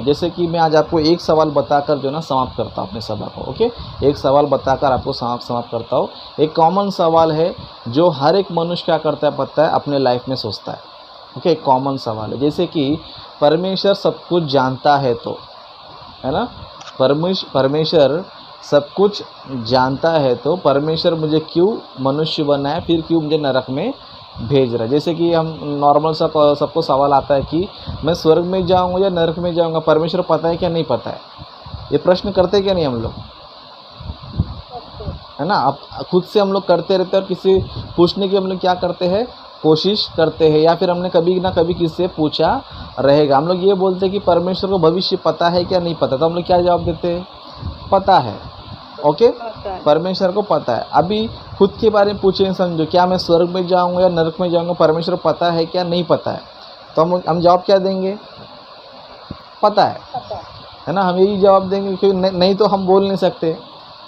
जैसे कि मैं आज आपको एक सवाल बताकर जो ना समाप्त करता हूँ अपने सभा को। ओके, एक सवाल बताकर आपको समाप्त करता हूँ। एक कॉमन सवाल है जो हर एक मनुष्य क्या करता है पता है, अपने लाइफ में सोचता है। ओके, एक कॉमन सवाल है, जैसे कि परमेश्वर सब कुछ जानता है तो, है ना, परमेश्वर सब कुछ जानता है तो परमेश्वर मुझे क्यों मनुष्य बनाया, फिर क्यों मुझे नरक में भेज रहा है। जैसे कि हम नॉर्मल सबको सवाल आता है कि मैं स्वर्ग में जाऊंगा या नरक में जाऊंगा, परमेश्वर पता है क्या नहीं पता है? ये प्रश्न करते क्या नहीं हम लोग, है ना? आप खुद से हम लोग करते रहते हैं और किसी पूछने की हम लोग क्या करते हैं, कोशिश करते हैं, या फिर हमने कभी ना कभी किसी से पूछा रहेगा। हम लोग ये बोलते हैं कि परमेश्वर को भविष्य पता है क्या नहीं पता, तो हम लोग क्या जवाब देते हैं, पता है। ओके, परमेश्वर को पता है। अभी खुद के बारे में पूछें, समझो क्या मैं स्वर्ग में जाऊंगा या नरक में जाऊंगा, परमेश्वर पता है क्या नहीं पता है, तो हम जवाब क्या देंगे, पता है ना? हम यही जवाब देंगे, क्योंकि नहीं तो हम बोल नहीं सकते।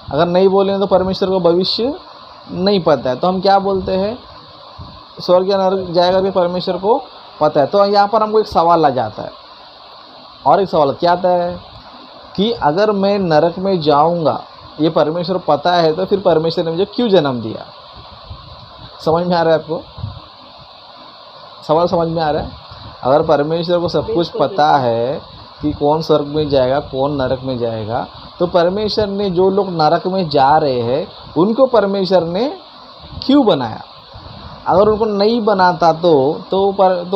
अगर नहीं बोलेंगे तो परमेश्वर को भविष्य नहीं पता है, तो हम क्या बोलते हैं, स्वर्ग या नरक जाएगा कि परमेश्वर को पता है। तो यहाँ पर हमको एक सवाल आ जाता है, और एक सवाल क्या आता है कि अगर मैं नरक में जाऊंगा, ये परमेश्वर पता है, तो फिर परमेश्वर ने मुझे क्यों जन्म दिया? समझ में आ रहा है आपको सवाल? समझ में आ रहा है? अगर परमेश्वर को सब कुछ पता है कि कौन स्वर्ग में जाएगा कौन नरक में जाएगा, तो परमेश्वर ने जो लोग नरक में जा रहे हैं उनको परमेश्वर ने क्यों बनाया? अगर उनको नहीं बनाता तो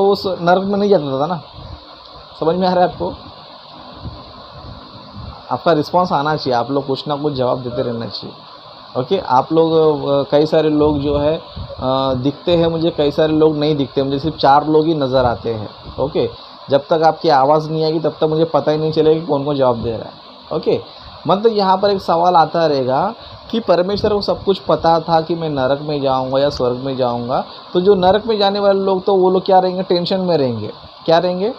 उस नरक में नहीं जाता था ना। समझ में आ रहा है आपको? आपका रिस्पांस आना चाहिए, आप लोग कुछ ना कुछ जवाब देते रहना चाहिए। ओके, आप लोग कई सारे लोग जो है दिखते हैं मुझे, कई सारे लोग नहीं दिखते मुझे, सिर्फ 4 लोग ही नज़र आते हैं। ओके, जब तक आपकी आवाज़ नहीं आएगी तब तक मुझे पता ही नहीं चलेगा कि कौन कौन जवाब दे रहा है। ओके, मतलब यहाँ पर एक सवाल आता रहेगा कि परमेश्वर को सब कुछ पता था कि मैं नरक में जाऊँगा या स्वर्ग में जाऊँगा, तो जो नरक में जाने वाले लोग तो वो लोग क्या रहेंगे, टेंशन में रहेंगे। क्या रहेंगे?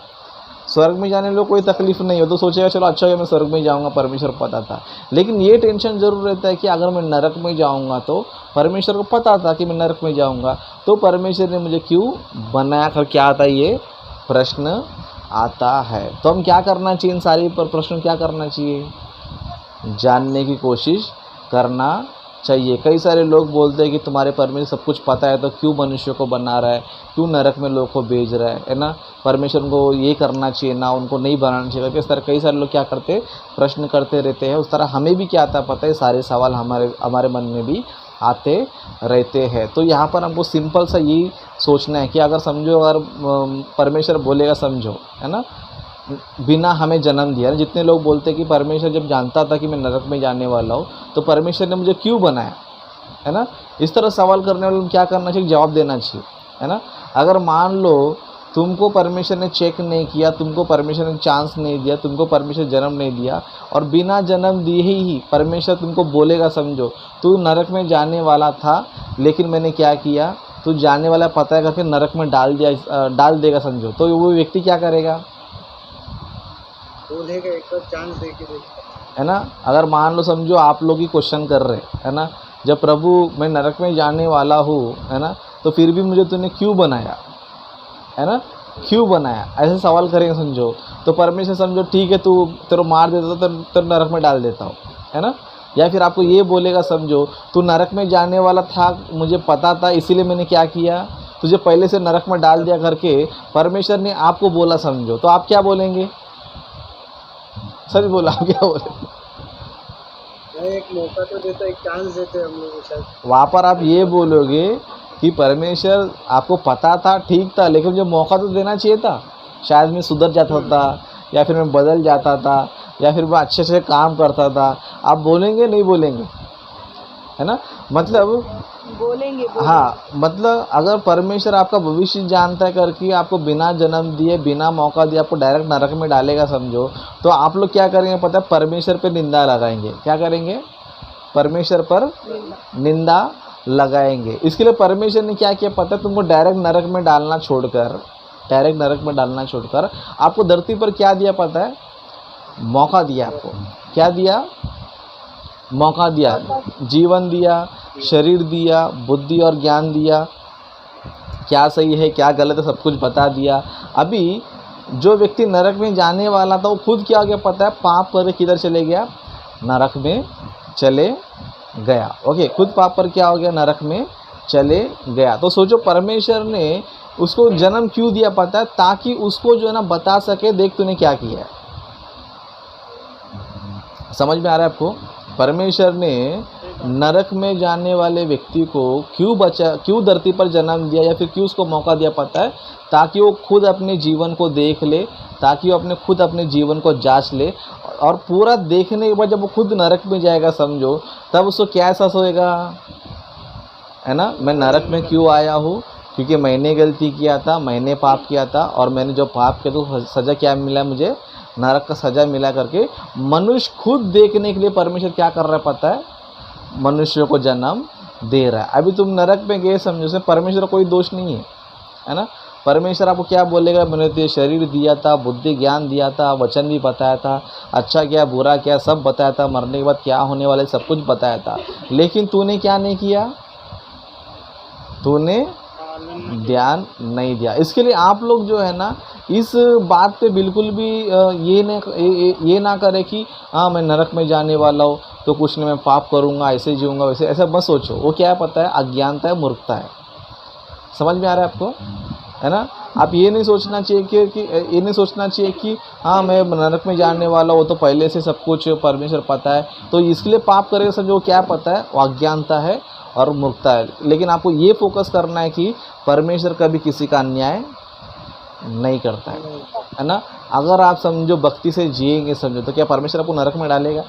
स्वर्ग में जाने लोग कोई तकलीफ़ नहीं हो तो सोचेगा चलो अच्छा है मैं स्वर्ग में जाऊंगा, परमेश्वर पता था। लेकिन ये टेंशन ज़रूर रहता है कि अगर मैं नरक में जाऊंगा तो परमेश्वर को पता था कि मैं नरक में जाऊंगा, तो परमेश्वर ने मुझे क्यों बनाया कर, क्या आता है, ये प्रश्न आता है। तो हम क्या करना चाहिए, इन सारी प्रश्न क्या करना चाहिए, जानने की कोशिश करना चाहिए। कई सारे लोग बोलते हैं कि तुम्हारे परमेश्वर सब कुछ पता है तो क्यों मनुष्य को बना रहा है, क्यों नरक में लोग को भेज रहा है ना, परमेश्वर को ये करना चाहिए ना, उनको नहीं बनाना चाहिए। इस तरह कई सारे लोग क्या करते, प्रश्न करते रहते हैं। उस तरह हमें भी क्या आता पता है, सारे सवाल हमारे मन में भी आते रहते हैं। तो यहाँ पर हमको सिंपल सा यही सोचना है कि अगर समझो, अगर परमेश्वर बोलेगा, समझो, है ना, बिना हमें जन्म दिया। जितने लोग बोलते हैं कि परमेश्वर जब जानता था कि मैं नरक में जाने वाला हूँ तो परमेश्वर ने मुझे क्यों बनाया, है ना, इस तरह सवाल करने वाले क्या करना चाहिए, जवाब देना चाहिए, है ना। अगर मान लो तुमको परमेश्वर ने चेक नहीं किया, तुमको परमेश्वर ने चांस नहीं दिया, तुमको परमेश्वर जन्म नहीं दिया, और बिना जन्म दिए ही परमेश्वर तुमको बोलेगा, समझो तू नरक में जाने वाला था लेकिन मैंने क्या किया, तू जाने वाला पता है करके नरक में डाल देगा, समझो, तो वो व्यक्ति क्या करेगा, बोलेगा एक बार चांस दे के देखो, है ना। अगर मान लो समझो आप लोग ही क्वेश्चन कर रहे, है ना, जब प्रभु मैं नरक में जाने वाला हूँ, है ना, तो फिर भी मुझे तूने क्यों बनाया, है ना, क्यों बनाया, ऐसे सवाल करेंगे, समझो, तो परमेश्वर समझो ठीक है तू तेरे मार देता तो नरक में डाल देता हूँ, है ना। या फिर आपको ये बोलेगा, समझो तू नरक में जाने वाला था, मुझे पता था, इसीलिए मैंने क्या किया, तुझे पहले से नरक में डाल दिया करके परमेश्वर ने आपको बोला, समझो, तो आप क्या बोलेंगे, सच बोला, आप क्या बोले, एक मौका तो देता, एक चांस देते हम लोग को शायद। वहाँ पर आप ये बोलोगे कि परमेश्वर आपको पता था, ठीक था, लेकिन मुझे मौका तो देना चाहिए था, शायद मैं सुधर जाता था, या फिर मैं बदल जाता था, या फिर मैं अच्छे से काम करता था। आप बोलेंगे नहीं बोलेंगे, है ना, मतलब बोलेंगे। हाँ, मतलब अगर परमेश्वर आपका भविष्य जानता है करके आपको बिना जन्म दिए, बिना मौका दिए आपको डायरेक्ट नरक में डालेगा, समझो, तो आप लोग क्या करेंगे पता है, परमेश्वर पे निंदा लगाएंगे। क्या करेंगे, परमेश्वर पर निंदा लगाएंगे। इसके लिए परमेश्वर ने क्या किया पता है, तुमको डायरेक्ट नरक में डालना छोड़कर आपको धरती पर क्या दिया पता है, मौका दिया। आपको क्या दिया, मौका दिया, जीवन दिया, शरीर दिया, बुद्धि और ज्ञान दिया, क्या सही है क्या गलत है सब कुछ बता दिया। अभी जो व्यक्ति नरक में जाने वाला था वो खुद क्या हो गया पता है, पाप कर किधर चले गया, नरक में चले गया। ओके, खुद पाप पर क्या हो गया, नरक में चले गया। तो सोचो परमेश्वर ने उसको जन्म क्यों दिया पता है, ताकि उसको जो है ना बता सके देख तूने क्या किया है। समझ में आ रहा है आपको? परमेश्वर ने नरक में जाने वाले व्यक्ति को क्यों धरती पर जन्म दिया या फिर क्यों उसको मौका दिया पता है, ताकि वो खुद अपने जीवन को देख ले, ताकि वो खुद अपने जीवन को जांच ले, और पूरा देखने के बाद जब वो खुद नरक में जाएगा समझो, तब उसको क्या एहसास होएगा, है ना, मैं नरक में क्यों आया हूँ, क्योंकि मैंने गलती किया था, मैंने पाप किया था, और मैंने जो पाप किया तो सज़ा क्या मिला, मुझे नरक का सज़ा मिला करके मनुष्य खुद देखने के लिए परमेश्वर क्या कर रहा है पता है, मनुष्य को जन्म दे रहा है। अभी तुम नरक में गए समझो, से परमेश्वर का कोई दोष नहीं है ना। परमेश्वर आपको क्या बोलेगा, मैंने तो शरीर दिया था, बुद्धि ज्ञान दिया था, वचन भी बताया था, अच्छा क्या बुरा क्या सब बताया था, मरने के बाद क्या होने वाले सब कुछ बताया था, लेकिन तूने क्या नहीं किया, तूने ध्यान नहीं दिया। इसके लिए आप लोग जो है ना इस बात पे बिल्कुल भी ये ना करें कि हाँ मैं नरक में जाने वाला हूँ तो कुछ नहीं, मैं पाप करूँगा, ऐसे जीऊँगा वैसे, ऐसा मत सोचो। वो क्या है पता है, अज्ञानता है, मूर्खता है। समझ में आ रहा है आपको, है ना। आप ये नहीं सोचना चाहिए कि हाँ मैं नरक में जाने वाला हूँ तो पहले से सब कुछ परमेश्वर पता है, तो इसके लिए पाप करेगा समझो, क्या पता है, वो अज्ञानता है और मूर्खता है। लेकिन आपको ये फोकस करना है कि परमेश्वर कभी किसी का अन्याय नहीं करता है ना। अगर आप समझो भक्ति से जिएंगे समझो, तो क्या परमेश्वर आपको नरक में डालेगा,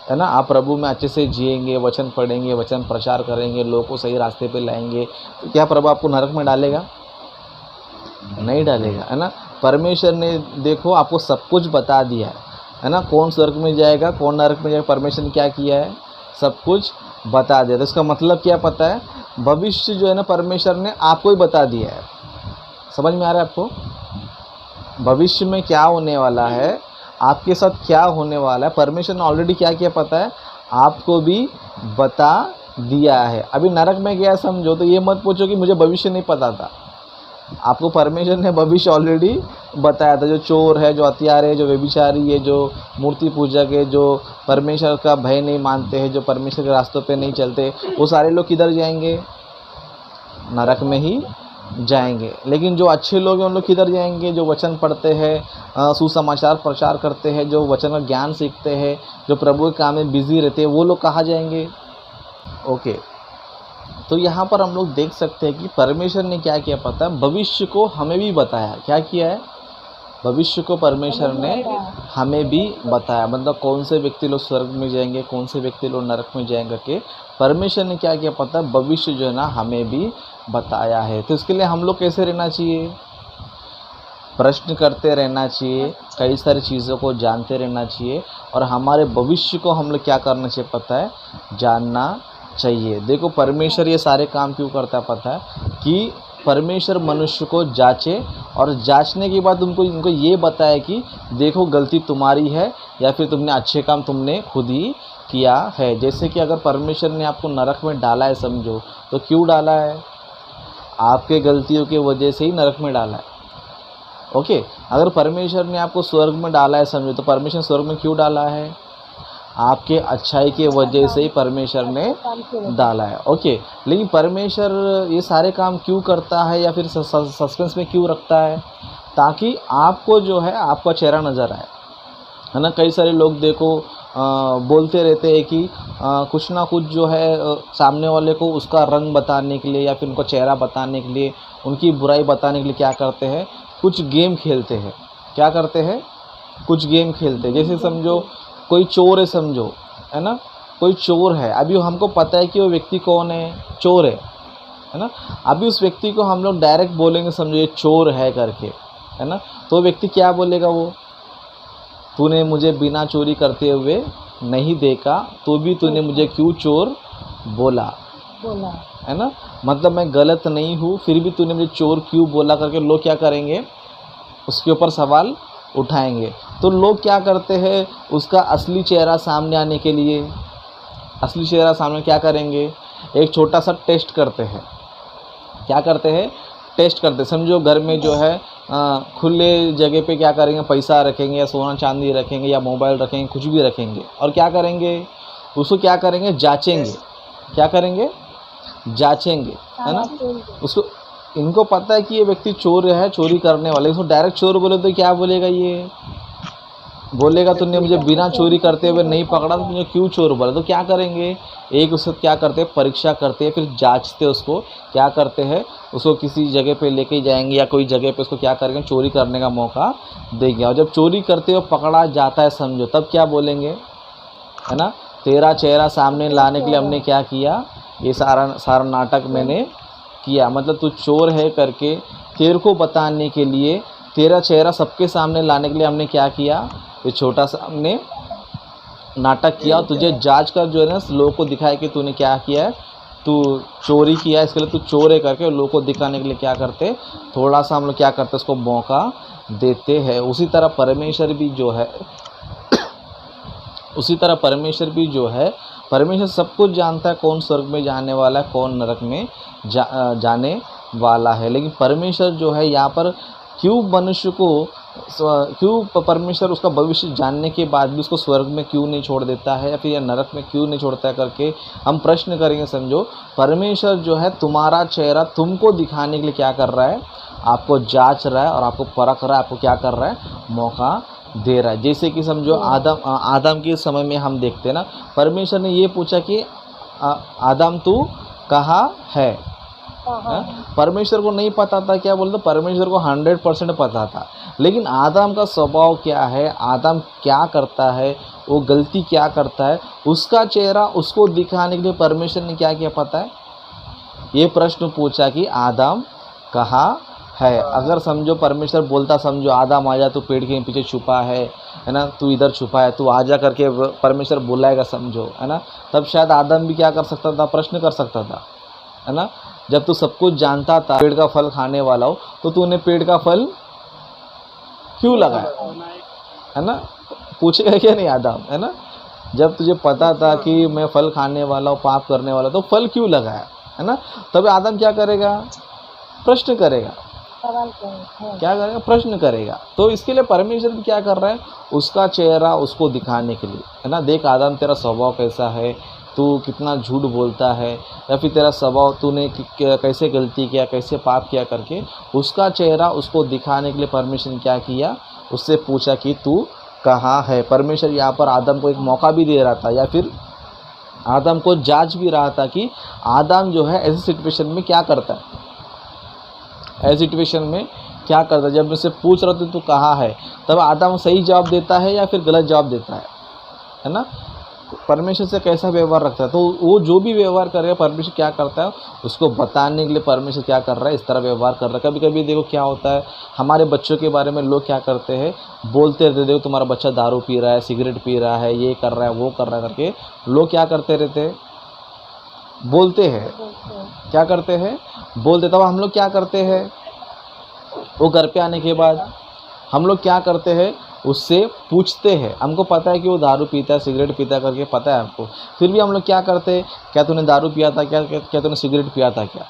है ना। आप प्रभु में अच्छे से जिएंगे, वचन पढ़ेंगे, वचन प्रचार करेंगे, लोगों को सही रास्ते पे लाएंगे, तो क्या प्रभु आपको नरक में डालेगा, नहीं डालेगा, है ना। परमेश्वर ने देखो आपको सब कुछ बता दिया है ना, कौन स्वर्ग में जाएगा कौन नरक में जाएगा, परमेश्वर ने क्या किया है, सब कुछ बता दिया। तो इसका मतलब क्या पता है, भविष्य जो है ना परमेश्वर ने आपको ही बता दिया है। समझ में आ रहा है आपको, भविष्य में क्या होने वाला है, आपके साथ क्या होने वाला है, परमेश्वर ने ऑलरेडी क्या किया पता है, आपको भी बता दिया है। अभी नरक में गया समझो, तो ये मत पूछो कि मुझे भविष्य नहीं पता था, आपको परमेश्वर ने भविष्य ऑलरेडी बताया था। जो चोर है, जो हत्यारे है, जो व्यभिचारी है, जो मूर्ति पूजक है, जो परमेश्वर का भय नहीं मानते हैं, जो परमेश्वर के रास्तों पे नहीं चलते, वो सारे लोग किधर जाएंगे, नरक में ही जाएंगे। लेकिन जो अच्छे लोग हैं उन लोग किधर जाएंगे, जो वचन पढ़ते हैं, सुसमाचार प्रचार करते हैं, जो वचन का ज्ञान सीखते हैं, जो प्रभु के काम में बिजी रहते हैं, वो लोग कहाँ जाएंगे। ओके, तो यहाँ पर हम लोग देख सकते हैं कि परमेश्वर ने क्या किया पता है, भविष्य को हमें भी बताया। क्या किया है, भविष्य को परमेश्वर ने हमें भी बताया, मतलब कौन से व्यक्ति लोग स्वर्ग में जाएंगे, कौन से व्यक्ति लोग नरक में जाएंगे के परमेश्वर ने क्या किया पता है, भविष्य जो है ना हमें भी बताया है। तो इसके लिए हम लोग कैसे रहना चाहिए, प्रश्न करते रहना चाहिए, कई सारी चीज़ों को जानते रहना चाहिए, और हमारे भविष्य को हम लोग क्या करना चाहिए पता है, जानना चाहिए। देखो परमेश्वर ये सारे काम क्यों करता है पता है, कि परमेश्वर मनुष्य को जांचे, और जांचने के बाद उनको ये बताए कि देखो गलती तुम्हारी है या फिर तुमने अच्छे काम तुमने खुद ही किया है। जैसे कि अगर परमेश्वर ने आपको नरक में डाला है समझो, तो क्यों डाला है, आपके गलतियों की वजह से ही नरक में डाला है। ओके, अगर परमेश्वर ने आपको स्वर्ग में डाला है समझो, तो परमेश्वर स्वर्ग में क्यों डाला है, आपके अच्छाई के वजह से ही परमेश्वर ने डाला है। ओके, लेकिन परमेश्वर ये सारे काम क्यों करता है या फिर सस्पेंस में क्यों रखता है, ताकि आपको जो है आपका चेहरा नज़र आए, है ना। कई सारे लोग देखो बोलते रहते हैं कि कुछ ना कुछ जो है सामने वाले को उसका रंग बताने के लिए या फिर उनका चेहरा बताने के लिए, उनकी बुराई बताने के लिए क्या करते हैं, कुछ गेम खेलते हैं। क्या करते हैं, कुछ गेम खेलते हैं। जैसे समझो कोई चोर है समझो, है ना, कोई चोर है, अभी हमको पता है कि वो व्यक्ति कौन है, चोर है ना। अभी उस व्यक्ति को हम लोग डायरेक्ट बोलेंगे समझो ये चोर है करके, है ना, तो व्यक्ति क्या बोलेगा, वो तूने मुझे बिना चोरी करते हुए नहीं देखा, तो भी तूने मुझे क्यों चोर बोला, है ना, मतलब मैं गलत नहीं हूँ फिर भी तूने मुझे चोर क्यों बोला करके लोग क्या करेंगे, उसके ऊपर सवाल उठाएंगे। तो लोग क्या करते हैं, उसका असली चेहरा सामने आने के लिए, असली चेहरा सामने क्या करेंगे, एक छोटा सा टेस्ट करते हैं। क्या करते हैं, टेस्ट करते। समझो घर में जो है खुले जगह पे क्या करेंगे, पैसा रखेंगे या सोना चांदी रखेंगे या मोबाइल रखेंगे, कुछ भी रखेंगे, और क्या करेंगे, उसको क्या करेंगे, जांचेंगे। क्या करेंगे, जांचेंगे, है ना। उसको, इनको पता है कि ये व्यक्ति चोर है, चोरी करने वाले। इसको डायरेक्ट चोर बोले तो क्या बोलेगा, ये बोलेगा तूने मुझे बिना चोरी करते हुए नहीं पकड़ा तो मुझे क्यों चोर बोला। तो क्या करेंगे, एक उसको क्या करते हैं, परीक्षा करते हैं, फिर जांचते उसको, क्या करते हैं, उसको किसी जगह पे लेके जाएंगे या कोई जगह पे उसको क्या करेंगे, चोरी करने का मौका देंगे। और जब चोरी करते हुए पकड़ा जाता है समझो, तब क्या बोलेंगे, है ना, तेरा चेहरा सामने लाने के लिए हमने क्या किया, ये सारा नाटक मैंने किया। मतलब तू चोर है करके तेरे को बताने के लिए, तेरा चेहरा सबके सामने लाने के लिए हमने क्या किया, ये छोटा सा हमने नाटक किया। तुझे जांच कर जो है ना लोगों को दिखाया कि तूने क्या किया है, तू चोरी किया है, इसके लिए तू चोर है करके लोगों को दिखाने के लिए क्या करते, थोड़ा सा हम लोग क्या करते, उसको मौका देते हैं। उसी तरह परमेश्वर भी जो है परमेश्वर सब कुछ जानता है, कौन स्वर्ग में जाने वाला है, कौन नरक में जाने वाला है। लेकिन परमेश्वर जो है यहाँ पर क्यों मनुष्य को, क्यों परमेश्वर उसका भविष्य जानने के बाद भी उसको स्वर्ग में क्यों नहीं छोड़ देता है या फिर या नरक में क्यों नहीं छोड़ता है करके हम प्रश्न करेंगे। समझो, परमेश्वर जो है तुम्हारा चेहरा तुमको दिखाने के लिए क्या कर रहा है, आपको जांच रहा है और आपको परख रहा है, आपको क्या कर रहा है, मौका दे रहा है। जैसे कि समझो आदम के समय में हम देखते हैं ना, परमेश्वर ने ये पूछा कि आदम तू कहाँ है। परमेश्वर को नहीं पता था, क्या बोलते, परमेश्वर को 100% पता था। लेकिन आदम का स्वभाव क्या है, आदम क्या करता है, वो गलती क्या करता है, उसका चेहरा उसको दिखाने के लिए परमेश्वर ने क्या किया पता है, ये प्रश्न पूछा कि आदम कहाँ है। अगर समझो परमेश्वर बोलता, समझो आदम आजा, तू पेड़ के पीछे छुपा है ना, तू इधर छुपा है, तू आजा करके परमेश्वर बुलाएगा समझो, है ना, तब शायद आदम भी क्या कर सकता था, प्रश्न कर सकता था, है ना। जब तू सब कुछ जानता था, पेड़ का फल खाने वाला हो, तो तूने पेड़ का फल क्यों लगाया, है ना, पूछेगा क्या नहीं आदम, है ना। जब तुझे पता था कि मैं फल खाने वाला हूँ, पाप करने वाला, तो फल क्यों लगाया, है ना। तब आदम क्या करेगा, प्रश्न करेगा, क्या करेगा, प्रश्न करेगा। तो इसके लिए परमेश्वर भी क्या कर रहा है, उसका चेहरा उसको दिखाने के लिए, है ना। देख आदम, तेरा स्वभाव कैसा है, तू कितना झूठ बोलता है, या फिर तेरा स्वभाव, तूने कैसे गलती किया, कैसे पाप किया करके उसका चेहरा उसको दिखाने के लिए परमेश्वर ने क्या किया, उससे पूछा कि तू कहाँ है। परमेश्वर यहाँ पर आदम को एक मौका भी दे रहा था, या फिर आदम को जांच भी रहा था कि आदम जो है ऐसी सिचुएशन में क्या करता है, ऐसी सिचुएशन में क्या करता है। जब उससे पूछ रहा था तू कहाँ है, तब आदम सही जवाब देता है या फिर गलत जवाब देता है ना। परमेश्वर से कैसा व्यवहार रखता है, तो वो जो भी व्यवहार करेगा परमेश्वर क्या करता है, उसको बताने के लिए परमेश्वर क्या कर रहा है, इस तरह व्यवहार कर रहा है। कभी कभी देखो क्या होता है, हमारे बच्चों के बारे में लोग क्या करते हैं, बोलते रहते, देखो तुम्हारा बच्चा दारू पी रहा है, सिगरेट पी रहा है, ये कर रहा है, वो कर रहा है करके लोग क्या करते रहते हैं, बोलते हैं। क्या करते हैं, बोलते। तब हम लोग क्या करते हैं, वो घर पे आने के बाद हम लोग क्या करते हैं, उससे पूछते हैं। हमको पता है कि वो दारू पीता है, सिगरेट पीता है करके पता है हमको, फिर भी हम लोग क्या करते हैं, क्या तूने दारू पिया था, क्या तूने सिगरेट पिया था क्या,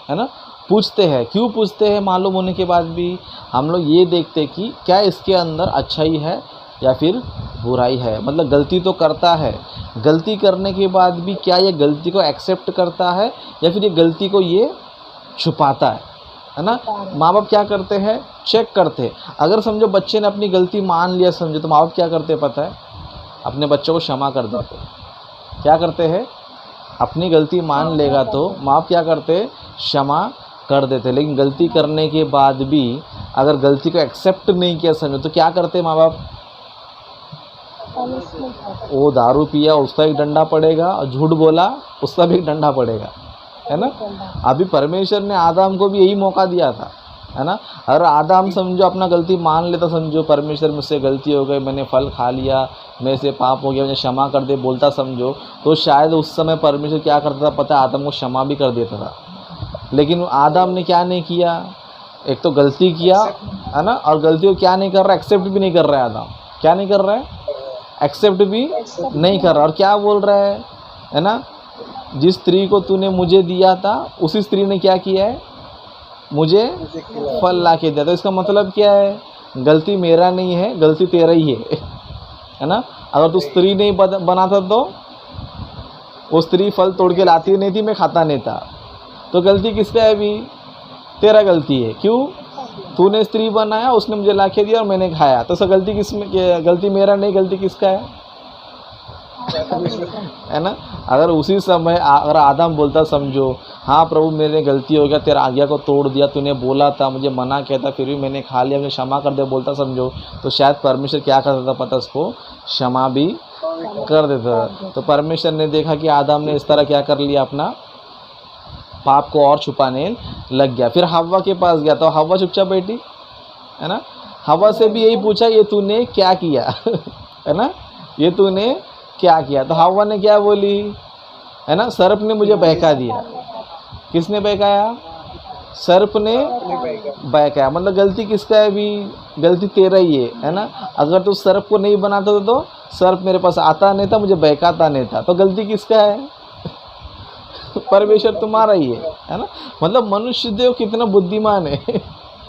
है ना, पूछते हैं। क्यों पूछते हैं, मालूम होने के बाद भी हम लोग ये देखते हैं कि क्या इसके अंदर अच्छाई है या फिर बुराई है। मतलब गलती तो करता है, गलती करने के बाद भी क्या ये गलती को एक्सेप्ट करता है या फिर ये गलती को ये छुपाता है ना। माँ बाप क्या करते हैं, चेक करते हैं। अगर समझो बच्चे ने अपनी गलती मान लिया समझो, तो माँ बाप क्या करते हैं पता है, अपने बच्चों को क्षमा कर देते हैं। क्या करते हैं, अपनी गलती मान लेगा तो माँ बाप क्या करते हैं, क्षमा कर देते हैं। लेकिन गलती करने के बाद भी अगर गलती को एक्सेप्ट नहीं किया समझो, तो क्या करते हैं माँ बाप, वो दारू पिया उसका एक डंडा पड़ेगा और झूठ बोला उसका भी एक डंडा पड़ेगा, है ना। अभी परमेश्वर ने आदम को भी यही मौका दिया था, है ना। अगर आदम समझो अपना गलती मान लेता, समझो परमेश्वर मुझसे गलती हो गई, मैंने फल खा लिया, मेरे से पाप हो गया, मुझे क्षमा कर दे बोलता समझो, तो शायद उस समय परमेश्वर क्या करता था पता है, आदम को क्षमा भी कर देता था। लेकिन आदम ने क्या नहीं किया, एक तो गलती किया, है ना, और गलती को क्या नहीं कर रहा, एक्सेप्ट भी नहीं कर रहा है। आदम क्या नहीं कर रहा है, एक्सेप्ट भी नहीं कर रहा। और क्या बोल रहा है ना, जिस स्त्री को तूने मुझे दिया था उसी स्त्री ने क्या किया है, मुझे मुझे खिला। फल ला के दिया। तो इसका मतलब क्या है, गलती मेरा नहीं है, गलती तेरा ही है ना। अगर तू स्त्री नहीं बनाता तो वो स्त्री फल तोड़ के लाती नहीं थी, मैं खाता नहीं था। तो गलती किसका है अभी, तेरा गलती है। क्यों, तूने स्त्री बनाया, उसने मुझे ला के दिया और मैंने खाया। तो सब गलती किसमें, गलती मेरा नहीं, गलती किसका है ना। अगर उसी समय अगर आदम बोलता, समझो हाँ प्रभु मेरे गलती हो गया, तेरा आज्ञा को तोड़ दिया, तूने बोला था, मुझे मना किया था, फिर भी मैंने खा लिया, मुझे क्षमा कर दे बोलता, समझो, तो शायद परमेश्वर क्या करता था पता, उसको क्षमा भी कर देता था। तो परमेश्वर ने देखा कि आदम ने इस तरह क्या कर लिया, अपना पाप को और छुपाने लग गया। फिर हव्वा के पास गया, तो हव्वा चुपचाप बैठी, है ना। हव्वा से भी यही पूछा, ये तूने क्या किया है ना, ये तूने क्या किया। तो हव्वा ने क्या बोली, है ना, सर्प ने मुझे बहका दिया। किसने बहकाया, सर्प ने बहकाया। मतलब गलती किसका है अभी, गलती तेरा ही है ना। अगर तू सर्प को नहीं बनाता तो सर्प मेरे पास आता नहीं था, मुझे बहकाता नहीं था। तो गलती किसका है, परमेश्वर तुम्हारा ही है ना। मतलब मनुष्य देव कितना बुद्धिमान है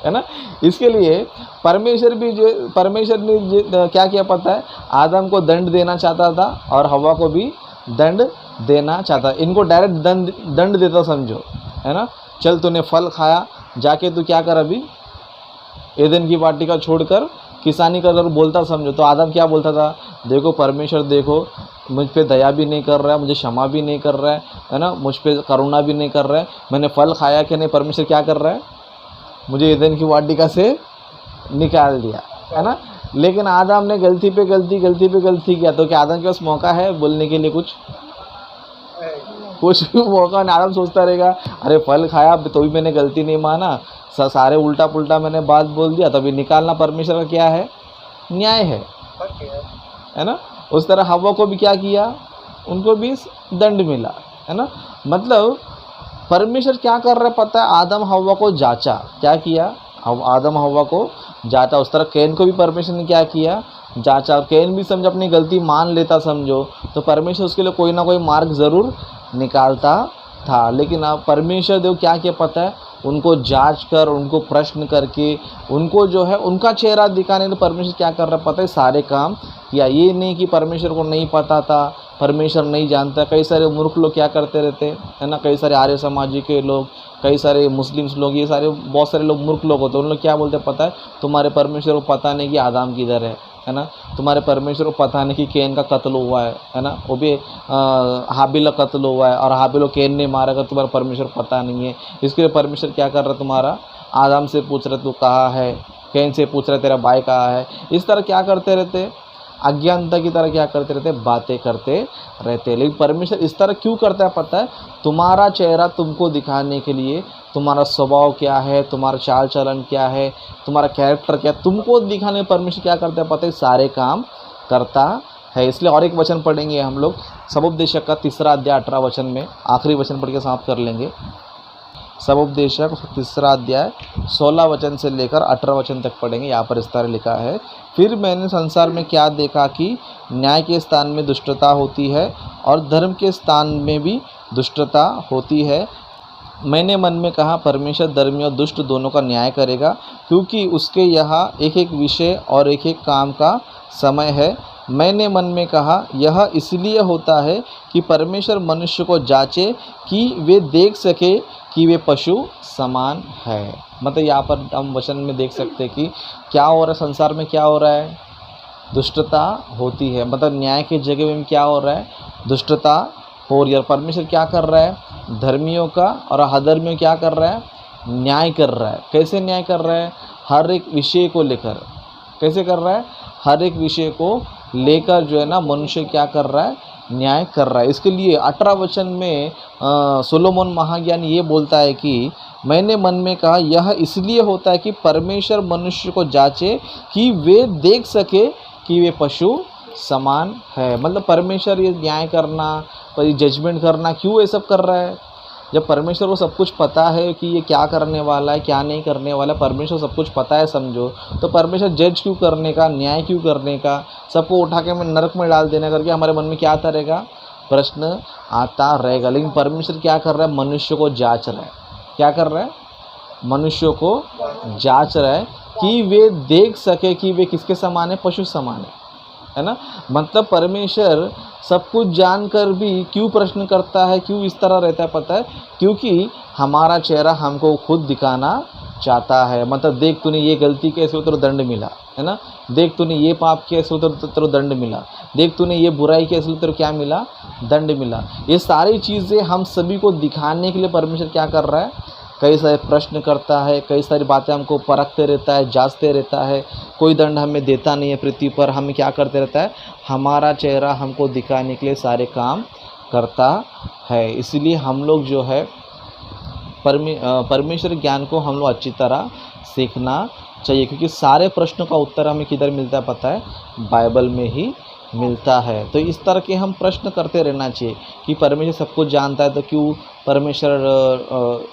ना। इसके लिए परमेश्वर भी परमेश्वर ने क्या किया पता है, आदम को दंड देना चाहता था और हवा को भी दंड देना चाहता। इनको डायरेक्ट दंड देता समझो, है ना। चल तूने फल खाया, जाके तू क्या कर, अभी एदन की वाटिका छोड़कर किसानी कर बोलता समझो। तो आदम क्या बोलता था, देखो परमेश्वर देखो मुझ पे दया भी नहीं कर रहा है, मुझे क्षमा भी नहीं कर रहा है ना, मुझ पे करुणा भी नहीं कर रहा है। मैंने फल खाया कि नहीं, परमेश्वर क्या कर रहा है, मुझे एदन की वाटिका से निकाल दिया, है ना। लेकिन आदम ने गलती पे गलती किया। तो क्या आदम के पास मौका है बोलने के लिए, कुछ भी मौका नहीं। आदम सोचता रहेगा, अरे फल खाया तो भी मैंने गलती नहीं माना, सारे उल्टा पुल्टा मैंने बात बोल दिया, तभी निकालना परमेश्वर का क्या है, न्याय है ना। उस तरह हव्वा को भी क्या किया, उनको भी दंड मिला, है ना। मतलब परमेश्वर क्या कर रहा है पता है, आदम हव्वा को जांचा। क्या किया, आदम हव्वा को जांचा। उस तरह कैन को भी परमेश्वर ने क्या किया, जांचा। कैन भी समझो अपनी गलती मान लेता समझो, तो परमेश्वर उसके लिए कोई ना कोई मार्ग ज़रूर निकालता था। लेकिन अब परमेश्वर देव क्या किया पता है, उनको जांच कर, उनको प्रश्न करके, उनको जो है उनका चेहरा दिखाने के परमेश्वर क्या कर रहा है पता है, सारे काम किया। ये नहीं कि परमेश्वर को नहीं पता था, परमेश्वर नहीं जानता। कई सारे मूर्ख लोग क्या करते रहते है ना, कई सारे आर्य समाजी के लोग, कई सारे मुस्लिम्स लोग, ये सारे बहुत सारे लोग मूर्ख लोग होते हैं। उन लोग क्या बोलते हैं पता है, तुम्हारे परमेश्वर को पता नहीं कि आदम किधर है ना। तुम्हारे परमेश्वर को पता नहीं कि कैन का कत्ल हुआ है ना, वो भी हाबिल का कत्ल हुआ है, और हाबिल को कैन ने मारा, कर तुम्हारा परमेश्वर पता नहीं है। इसके लिए परमेश्वर क्या कर रहा है, तुम्हारा आदम से पूछ रहा तू कहाँ है, कैन से पूछ रहा तेरा भाई कहाँ है। इस तरह क्या करते रहते, अज्ञानता की तरह क्या करते रहते, बातें करते रहते। लेकिन परमेश्वर इस तरह क्यों करता है पता है, तुम्हारा चेहरा तुमको दिखाने के लिए, तुम्हारा स्वभाव क्या है, तुम्हारा चाल चलन क्या है, तुम्हारा कैरेक्टर क्या है, तुमको दिखाने परमेश्वर क्या करता है पता है, सारे काम करता है। इसलिए और एक वचन पढ़ेंगे हम लोग, सबोपदेशक का 3 अध्याय 18 वचन में, आखिरी वचन पढ़ के समाप्त कर लेंगे। सबोपदेशक 3 अध्याय 16 वचन से लेकर 18 वचन तक पढ़ेंगे। यहाँ पर इस तरह लिखा है, फिर मैंने संसार में क्या देखा कि न्याय के स्थान में दुष्टता होती है और धर्म के स्थान में भी दुष्टता होती है। मैंने मन में कहा, परमेश्वर धर्मी और दुष्ट दोनों का न्याय करेगा, क्योंकि उसके यहाँ एक एक विषय और एक एक काम का समय है। मैंने मन में कहा, यह इसलिए होता है कि परमेश्वर मनुष्य को जांचे कि वे देख सके कि वे पशु समान है। मतलब यहाँ पर हम वचन में देख सकते हैं कि क्या हो रहा है, संसार में क्या हो रहा है, दुष्टता होती है। मतलब न्याय की जगह में क्या हो रहा है, दुष्टता हो रही है। परमेश्वर क्या कर रहा है, धर्मियों का और अधर्मियों क्या कर रहा है, न्याय कर रहा है। कैसे न्याय कर रहा है, हर एक विषय को लेकर। कैसे कर रहा है, हर एक विषय को लेकर जो है ना, मनुष्य क्या कर रहा है, न्याय कर रहा है। इसके लिए 18 वचन में सोलोमन महाज्ञानी ये बोलता है कि मैंने मन में कहा, यह इसलिए होता है कि परमेश्वर मनुष्य को जांचे कि वे देख सके कि वे पशु समान है। मतलब परमेश्वर ये न्याय करना, पर ये जजमेंट करना क्यों ये सब कर रहा है, जब परमेश्वर को सब कुछ पता है कि ये क्या करने वाला है, क्या नहीं करने वाला है, परमेश्वर सब कुछ पता है समझो, तो परमेश्वर जज क्यों करने का, न्याय क्यों करने का, सबको उठा के नरक में डाल देने करके हमारे मन में क्या आता रहेगा, प्रश्न आता रहेगा। लेकिन परमेश्वर क्या कर रहा है, मनुष्य को जांच रहा है। क्या कर रहा है, मनुष्यों को जांच रहा है कि वे देख सके कि वे किसके समान है, पशु समान है ना। मतलब परमेश्वर सब कुछ जानकर भी क्यों प्रश्न करता है, क्यों इस तरह रहता है, पता है? क्योंकि हमारा चेहरा हमको खुद दिखाना चाहता है। मतलब देख तूने ये गलती की इसलिए तेरे दंड मिला, है ना। देख तूने ये पाप किया इसलिए तेरे दंड मिला। देख तूने ये बुराई की इसलिए तेरे क्या मिला, दंड मिला। ये सारी चीज़ें हम सभी को दिखाने के लिए परमेश्वर क्या कर रहा है, कई सारे प्रश्न करता है, कई सारी बातें हमको परखते रहता है, जांचते रहता है। कोई दंड हमें देता नहीं है पृथ्वी पर, हमें क्या करते रहता है, हमारा चेहरा हमको दिखाने के लिए सारे काम करता है। इसलिए हम लोग जो है परमेश्वर ज्ञान को हम लोग अच्छी तरह सीखना चाहिए, क्योंकि सारे प्रश्नों का उत्तर हमें किधर मिलता है, पता है? बाइबल में ही मिलता है। तो इस तरह के हम प्रश्न करते रहना चाहिए कि परमेश्वर सब कुछ जानता है तो क्यों परमेश्वर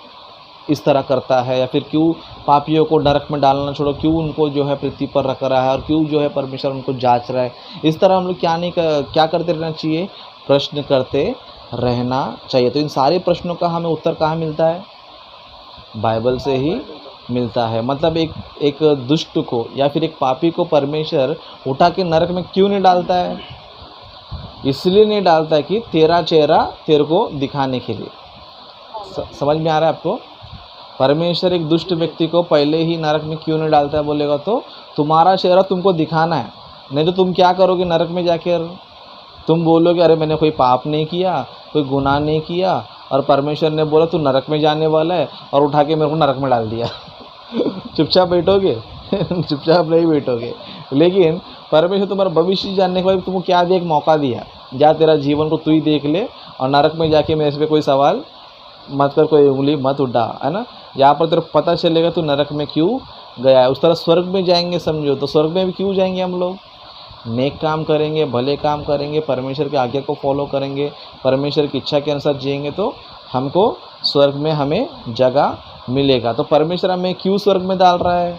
इस तरह करता है, या फिर क्यों पापियों को नरक में डालना छोड़ो, क्यों उनको जो है पृथ्वी पर रख रहा है, और क्यों जो है परमेश्वर उनको जांच रहा है। इस तरह हम लोग क्या करते रहना चाहिए, प्रश्न करते रहना चाहिए। तो इन सारे प्रश्नों का हमें उत्तर कहाँ मिलता है, बाइबल से ही मिलता है। मतलब एक दुष्ट को या फिर एक पापी को परमेश्वर उठा के नरक में क्यों नहीं डालता है, इसलिए नहीं डालता है कि तेरा चेहरा तेरे को दिखाने के लिए। समझ में आ रहा है आपको? परमेश्वर एक दुष्ट व्यक्ति को पहले ही नरक में क्यों नहीं डालता है बोलेगा तो तुम्हारा चेहरा तुमको दिखाना है। नहीं तो तुम क्या करोगे नरक में जाकर, तुम बोलोगे अरे मैंने कोई पाप नहीं किया, कोई गुनाह नहीं किया, और परमेश्वर ने बोला तू नरक में जाने वाला है और उठा के मेरे को नरक में डाल दिया। चुपचाप बैठोगे? चुपचाप नहीं बैठोगे। लेकिन परमेश्वर तुम्हारा भविष्य जानने के बाद तुमको क्या दिया, एक मौका दिया, जा तेरा जीवन को तू ही देख ले और नरक में जाके मेरे से कोई सवाल मत कर, कोई उंगली मत उठा, है ना। यहाँ पर तेरे पता चलेगा तू नरक में क्यों गया है। उस तरह स्वर्ग में जाएंगे, समझो तो स्वर्ग में भी क्यों जाएंगे हम लोग, नेक काम करेंगे, भले काम करेंगे, परमेश्वर की आज्ञा को फॉलो करेंगे, परमेश्वर की इच्छा के अनुसार जिएंगे तो हमको स्वर्ग में हमें जगह मिलेगा। तो परमेश्वर हमें क्यों स्वर्ग में डाल रहा है,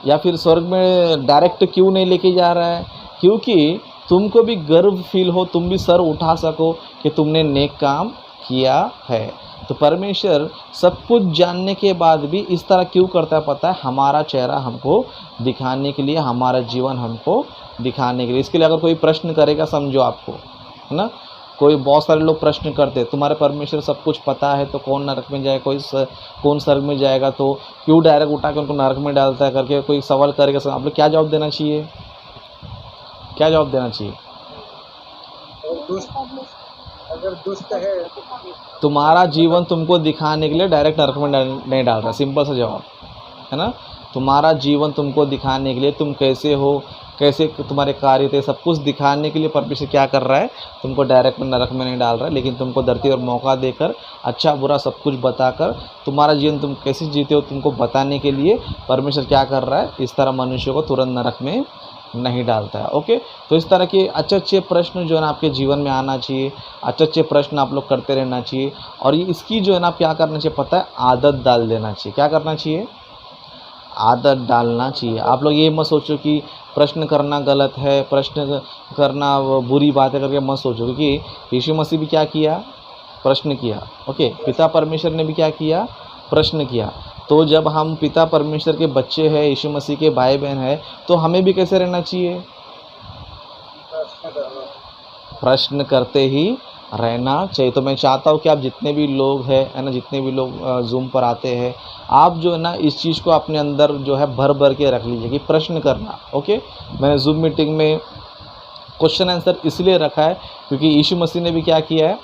या फिर स्वर्ग में डायरेक्ट क्यों नहीं लेके जा रहा है, क्योंकि तुमको भी गर्व फील हो, तुम भी सर उठा सको कि तुमने नेक काम किया है। तो परमेश्वर सब कुछ जानने के बाद भी इस तरह क्यों करता है, पता है? हमारा चेहरा हमको दिखाने के लिए, हमारा जीवन हमको दिखाने के लिए। इसके लिए अगर कोई प्रश्न करेगा, समझो आपको, है ना, कोई बहुत सारे लोग प्रश्न करते तुम्हारे परमेश्वर सब कुछ पता है तो कौन नरक में जाएगा, कौन स्वर्ग में जाएगा, तो क्यों डायरेक्ट उठा के उनको नरक में डालता है करके कोई सवाल करेगा। आप लोग क्या जवाब देना चाहिए, क्या जवाब देना चाहिए? अगर दुष्ट है तुम्हारा जीवन तुमको दिखाने के लिए डायरेक्ट नरक में नहीं डाल रहा, सिंपल सा जवाब है ना। तुम्हारा जीवन तुमको दिखाने के लिए, तुम कैसे हो, कैसे तुम्हारे कार्य थे, सब कुछ दिखाने के लिए परमेश्वर क्या कर रहा है, तुमको डायरेक्ट नरक में नहीं डाल रहा है, लेकिन तुमको धरती और मौका देकर, अच्छा बुरा सब कुछ बताकर, तुम्हारा जीवन तुम कैसे जीते हो तुमको बताने के लिए परमेश्वर क्या कर रहा है, इस तरह मनुष्य को तुरंत नरक में नहीं डालता है। ओके, तो इस तरह के अच्छे प्रश्न जो है ना आपके जीवन में आना चाहिए, अच्छे प्रश्न आप लोग करते रहना चाहिए। और ये इसकी जो है ना आप क्या करना चाहिए, पता है? आदत डाल देना चाहिए। क्या करना चाहिए? आदत डालना चाहिए। आप लोग ये मत सोचो कि प्रश्न करना गलत है, प्रश्न करना बुरी बात है करके मत सोचो, क्योंकि यीशु मसीह भी क्या किया, प्रश्न किया। ओके, पिता परमेश्वर ने भी क्या किया, प्रश्न किया। तो जब हम पिता परमेश्वर के बच्चे हैं, यीशु मसीह के भाई बहन हैं, तो हमें भी कैसे रहना चाहिए, प्रश्न करते ही रहना चाहिए। तो मैं चाहता हूँ कि आप जितने भी लोग हैं, है ना, जितने भी लोग जूम पर आते हैं, आप जो है ना इस चीज़ को अपने अंदर जो है भर के रख लीजिए कि प्रश्न करना। ओके, मैंने जूम मीटिंग में क्वेश्चन आंसर इसलिए रखा है क्योंकि यीशु मसीह ने भी क्या किया है,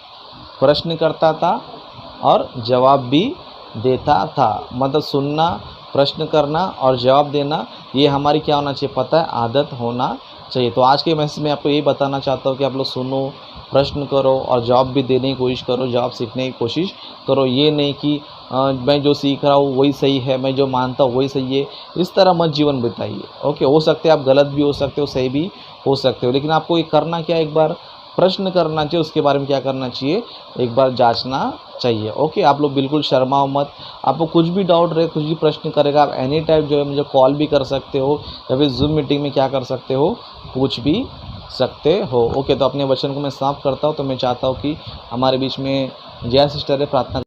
प्रश्न करता था और जवाब भी देता था। मतलब सुनना, प्रश्न करना और जवाब देना, ये हमारी क्या होना चाहिए, पता है? आदत होना चाहिए। तो आज के मैसेज में आपको यही बताना चाहता हूँ कि आप लोग सुनो, प्रश्न करो और जवाब भी देने की कोशिश करो, जवाब सीखने की कोशिश करो। ये नहीं कि मैं जो सीख रहा हूँ वही सही है, मैं जो मानता हूँ वही सही है, इस तरह मत जीवन बिताइए। ओके, हो सकते हैं आप गलत भी हो सकते हो, सही भी हो सकते हो, लेकिन आपको ये करना क्या है, एक बार प्रश्न करना चाहिए, उसके बारे में क्या करना चाहिए, एक बार जांचना चाहिए। ओके, आप लोग बिल्कुल शर्माओ मत। आपको कुछ भी डाउट रहे, कुछ भी प्रश्न करेगा, आप एनी टाइम जो है मुझे कॉल भी कर सकते हो, या फिर जूम मीटिंग में क्या कर सकते हो, पूछ भी सकते हो। ओके, तो अपने वचन को मैं समाप्त करता हूँ। तो मैं चाहता हूँ कि हमारे बीच में जया सिस्टर है, प्रार्थना